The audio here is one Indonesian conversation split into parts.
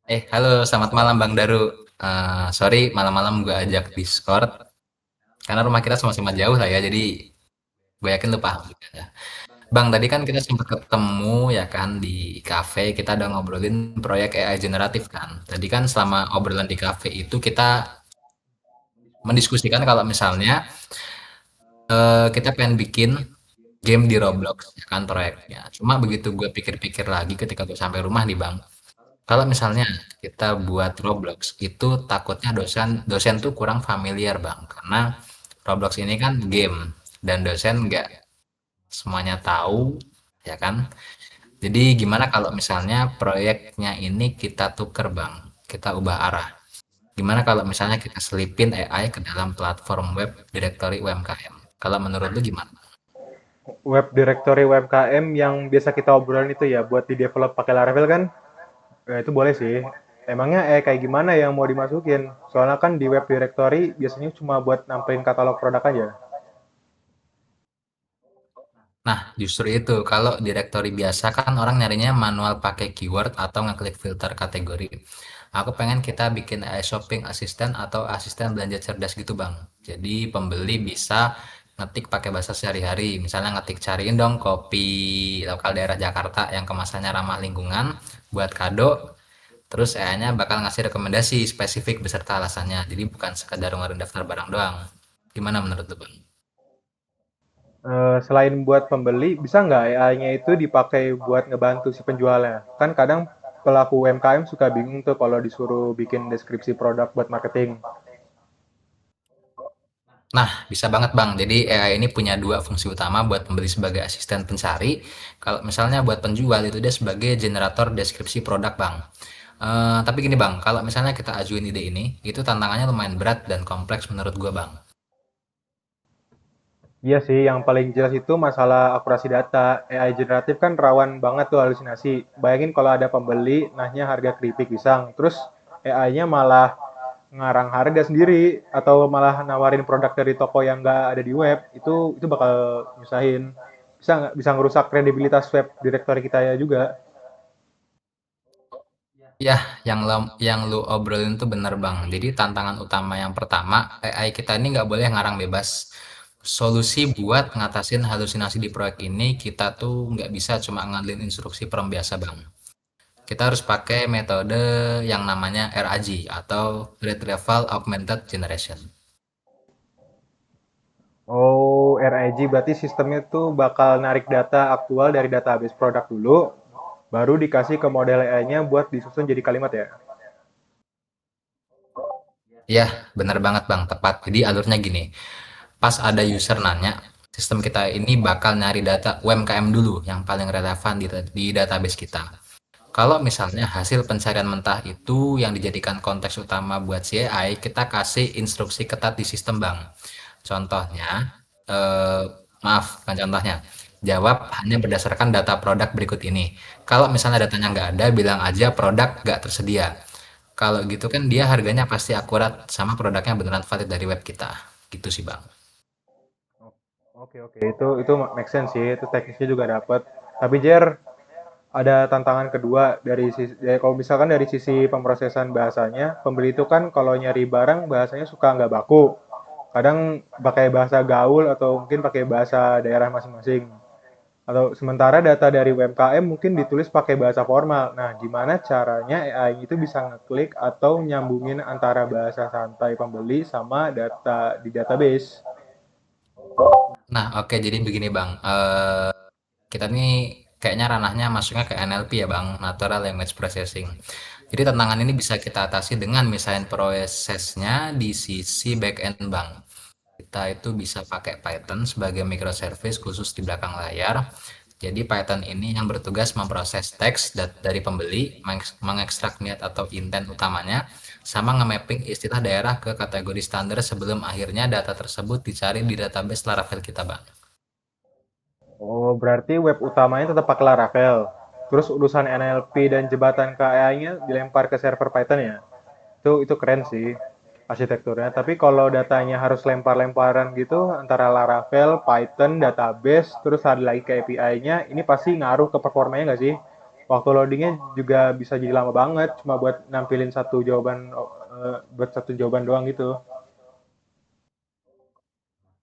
Halo, selamat malam Bang Daru. Sorry, malam-malam gue ajak Discord, karena rumah kita sama-sama jauh lah ya, jadi gue yakin lu paham juga ya. Bang, tadi kan kita sempat ketemu ya kan di cafe, kita udah ngobrolin proyek AI generatif kan. Tadi kan selama obrolan di cafe itu kita mendiskusikan kalau misalnya kita pengen bikin game di Roblox ya kan proyeknya. Cuma begitu gue pikir-pikir lagi ketika gue sampai rumah nih Bang, kalau misalnya kita buat Roblox itu takutnya dosen dosen tuh kurang familiar Bang, karena Roblox ini kan game dan dosen nggak semuanya tahu ya kan. Jadi gimana kalau misalnya proyeknya ini kita tuker Bang, kita ubah arah. Gimana kalau misalnya kita selipin AI ke dalam platform web directory UMKM? Kalau menurut lu gimana? Web directory UMKM yang biasa kita obrolin itu ya buat di develop pakai Laravel kan? Itu boleh sih. Emangnya kayak gimana yang mau dimasukin? Soalnya kan di web directory biasanya cuma buat nampilin katalog produk aja. Nah, justru itu. Kalau directory biasa kan orang nyarinya manual pakai keyword atau ngeklik filter kategori. Aku pengen kita bikin AI shopping assistant atau asisten belanja cerdas gitu, Bang. Jadi pembeli bisa ngetik pakai bahasa sehari-hari. Misalnya ngetik cariin dong kopi lokal daerah Jakarta yang kemasannya ramah lingkungan buat kado. Terus AI-nya bakal ngasih rekomendasi spesifik beserta alasannya. Jadi bukan sekedar ngeluarin daftar barang doang. Gimana menurut lu, Bang? Selain buat pembeli, bisa nggak AI-nya itu dipakai buat ngebantu si penjualnya? Kan kadang pelaku UMKM suka bingung tuh kalau disuruh bikin deskripsi produk buat marketing. Nah, bisa banget Bang. Jadi AI ini punya dua fungsi utama buat pembeli sebagai asisten pencari. Kalau misalnya buat penjual itu dia sebagai generator deskripsi produk Bang. Tapi gini Bang, kalau misalnya kita ajuin ide ini, itu tantangannya lumayan berat dan kompleks menurut gua Bang. Iya sih, yang paling jelas itu masalah akurasi data. AI generatif kan rawan banget tuh halusinasi. Bayangin kalau ada pembeli nanya harga keripik pisang, terus AI-nya malah ngarang harga sendiri atau malah nawarin produk dari toko yang nggak ada di web, itu bakal nyusahin. Bisa nggak bisa ngerusak kredibilitas web directory kita ya juga. Ya, yang lu obrolin tuh bener Bang. Jadi tantangan utama yang pertama, AI kita ini nggak boleh ngarang bebas. Solusi buat ngatasin halusinasi di proyek ini, kita tuh nggak bisa cuma ngandelin instruksi prompt biasa Bang. Kita harus pakai metode yang namanya RAG atau Retrieval Augmented Generation. Oh, RAG berarti sistemnya tuh bakal narik data aktual dari database produk dulu, baru dikasih ke model AI-nya buat disusun jadi kalimat ya. Ya, benar banget Bang, tepat. Jadi alurnya gini, pas ada user nanya, sistem kita ini bakal nyari data UMKM dulu yang paling relevan di database kita. Kalau misalnya hasil pencarian mentah itu yang dijadikan konteks utama buat CAI, kita kasih instruksi ketat di sistem Bang. Contohnya, eh, maaf, bukan contohnya. Jawab hanya berdasarkan data produk berikut ini. Kalau misalnya datanya nggak ada, bilang aja produk nggak tersedia. Kalau gitu kan dia harganya pasti akurat sama produknya beneran valid dari web kita. Gitu sih Bang. Oke oke, itu make sense sih, itu teknisnya juga dapat. Tapi Jer, ada tantangan kedua dari sisi kalau misalkan dari sisi pemrosesan bahasanya, pembeli itu kan kalau nyari barang bahasanya suka nggak baku. Kadang pakai bahasa gaul atau mungkin pakai bahasa daerah masing-masing. Atau sementara data dari UMKM mungkin ditulis pakai bahasa formal. Nah, gimana caranya AI itu bisa ngeklik atau nyambungin antara bahasa santai pembeli sama data di database? Nah, oke jadi begini Bang. Kita nih kayaknya ranahnya masuknya ke NLP ya Bang, Natural Language Processing. Jadi tantangan ini bisa kita atasi dengan misalnya prosesnya di sisi backend Bang. Kita itu bisa pakai Python sebagai microservice khusus di belakang layar. Jadi Python ini yang bertugas memproses teks dari pembeli, mengekstrak niat atau intent utamanya, sama nge-mapping istilah daerah ke kategori standar sebelum akhirnya data tersebut dicari di database Laravel kita, Bang. Oh, berarti web utamanya tetap pakai Laravel. Terus urusan NLP dan jembatan ke AI-nya dilempar ke server Python ya. Itu keren sih arsitekturnya. Tapi kalau datanya harus lempar-lemparan gitu antara Laravel, Python, database, terus ada lagi ke API-nya, ini pasti ngaruh ke performanya nggak sih? waktu loadingnya juga bisa jadi lama banget, cuma buat nampilin satu jawaban, buat satu jawaban doang gitu.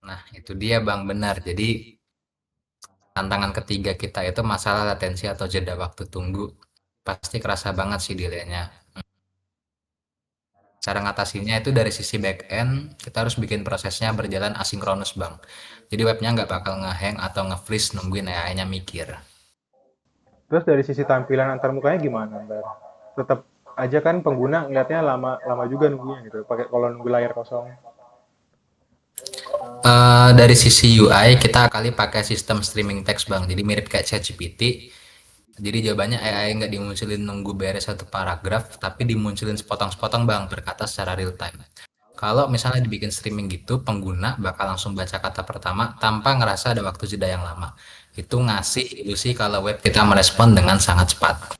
Nah, itu dia Bang, benar. Jadi tantangan ketiga kita itu masalah latensi atau jeda waktu tunggu. Pasti kerasa banget sih delaynya. Cara ngatasinnya itu dari sisi back end, kita harus bikin prosesnya berjalan asinkronus, Bang. Jadi webnya nggak bakal ngehang atau nge-freeze nungguin AI-nya mikir. Terus dari sisi tampilan antarmukanya gimana ntar? Tetap aja kan pengguna ngeliatnya lama lama juga nunggunya gitu, pakai kalau nunggu layar kosong. Dari sisi UI, kita kali pakai sistem streaming text, Bang. Jadi mirip kayak ChatGPT. Jadi jawabannya AI nggak dimunculin nunggu beres satu paragraf, tapi dimunculin sepotong-sepotong, Bang, berkata secara real time. Kalau misalnya dibikin streaming gitu, pengguna bakal langsung baca kata pertama tanpa ngerasa ada waktu jeda yang lama. Itu ngasih ilusi kalau web kita merespon dengan sangat cepat.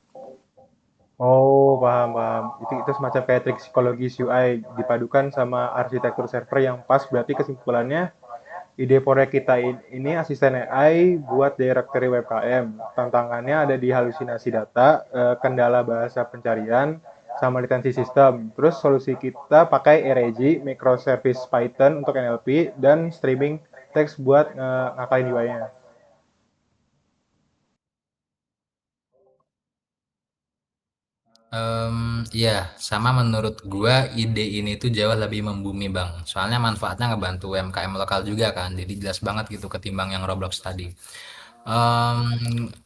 Oh, paham, paham. Itu semacam kayak trik psikologis UI dipadukan sama arsitektur server yang pas. Berarti kesimpulannya, ide proyek kita ini asisten AI buat directory WebKM. Tantangannya ada di halusinasi data, kendala bahasa pencarian, sama latensi sistem. Terus solusi kita pakai RAG, microservice Python untuk NLP, dan streaming teks buat ngakalin UI-nya. Iya, sama menurut gua ide ini tuh jauh lebih membumi, Bang. Soalnya manfaatnya ngebantu UMKM lokal juga kan, jadi jelas banget gitu ketimbang yang Roblox tadi.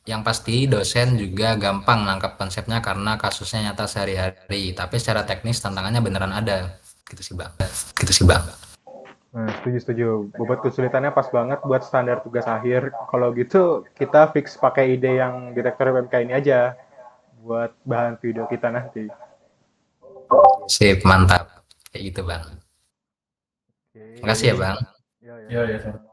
Yang pasti dosen juga gampang nangkap konsepnya karena kasusnya nyata sehari-hari, tapi secara teknis tantangannya beneran ada. Gitu sih, Bang. Gitu sih, Bang. Nah, setuju, setuju. Bobot kesulitannya pas banget buat standar tugas akhir. Kalau gitu, kita fix pakai ide yang detektor PMK ini aja buat bahan video kita nanti. Sip, mantap. Kayak gitu, Bang. Oke, Makasih ya, Bang. ya, Iya, ya. ya,